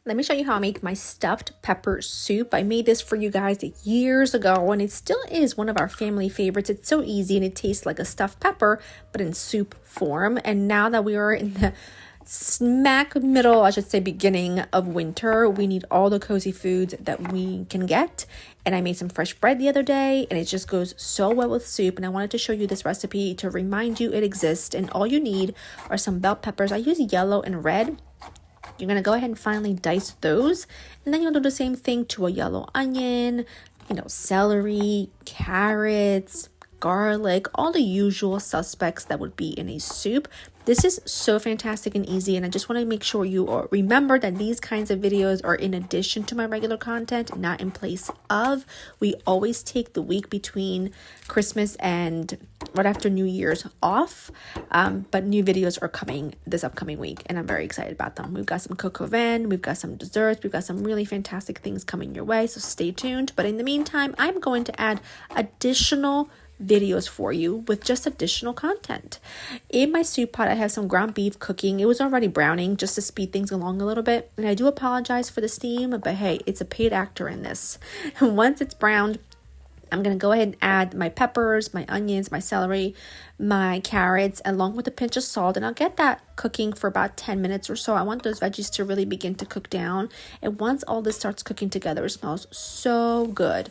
Let me show you how I make my stuffed pepper soup. I made this for you guys years ago, and it still is one of our family favorites. It's so easy, and it tastes like a stuffed pepper, but in soup form. And now that we are in the smack middle, I should say beginning of winter, we need all the cozy foods that we can get. And I made some fresh bread the other day, and it just goes so well with soup. And I wanted to show you this recipe to remind you it exists. And all you need are some bell peppers. I use yellow and red. You're going to go ahead and finally dice those, and then you'll do the same thing to a yellow onion, celery, carrots, garlic, all the usual suspects that would be in a soup. This is so fantastic and easy, and I just want to make sure you remember that these kinds of videos are in addition to my regular content, not in place of. We always take the week between Christmas and right after New Year's off, but new videos are coming this upcoming week, and I'm very excited about them. We've got some coq au vin, we've got some desserts, we've got some really fantastic things coming your way, so stay tuned. But in the meantime, I'm going to add additional videos for you with just additional content. In my soup pot, I have some ground beef cooking. It was already browning just to speed things along a little bit, and I do apologize for the steam, but hey, it's a paid actor in this. And once it's browned, I'm going to go ahead and add my peppers, my onions, my celery, my carrots, along with a pinch of salt. And I'll get that cooking for about 10 minutes or so. I want those veggies to really begin to cook down. And once all this starts cooking together, it smells so good.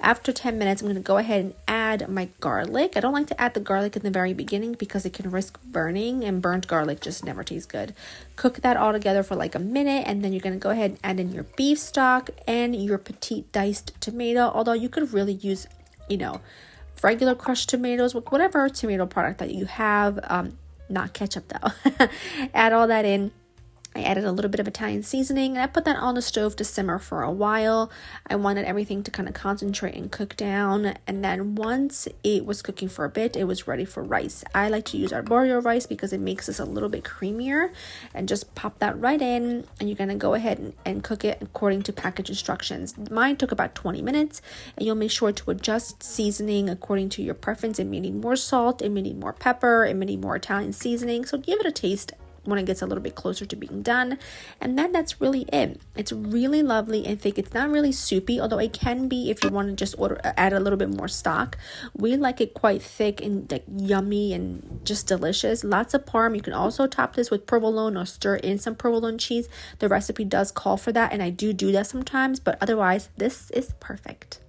After 10 minutes, I'm going to go ahead and add my garlic. I don't like to add the garlic in the very beginning because it can risk burning, and burnt garlic just never tastes good. Cook that all together for like a minute, and then you're going to go ahead and add in your beef stock and your petite diced tomato, although you could really use, regular crushed tomatoes with whatever tomato product that you have, not ketchup though. Add all that in. I added a little bit of Italian seasoning, and I put that on the stove to simmer for a while. I wanted everything to kind of concentrate and cook down, and then once it was cooking for a bit, it was ready for rice. I like to use arborio rice because it makes this a little bit creamier, and just pop that right in, and you're going to go ahead and cook it according to package instructions. Mine took about 20 minutes, and you'll make sure to adjust seasoning according to your preference. It may need more salt, it may need more pepper, it may need more Italian seasoning, so give it a taste when it gets a little bit closer to being done. And then that's really it. It's really lovely and thick. It's not really soupy, although it can be if you want to just add a little bit more stock. We like it quite thick and like yummy and just delicious. Lots of parm. You can also top this with provolone or stir in some provolone cheese. The recipe does call for that, and I do that sometimes, but otherwise this is perfect.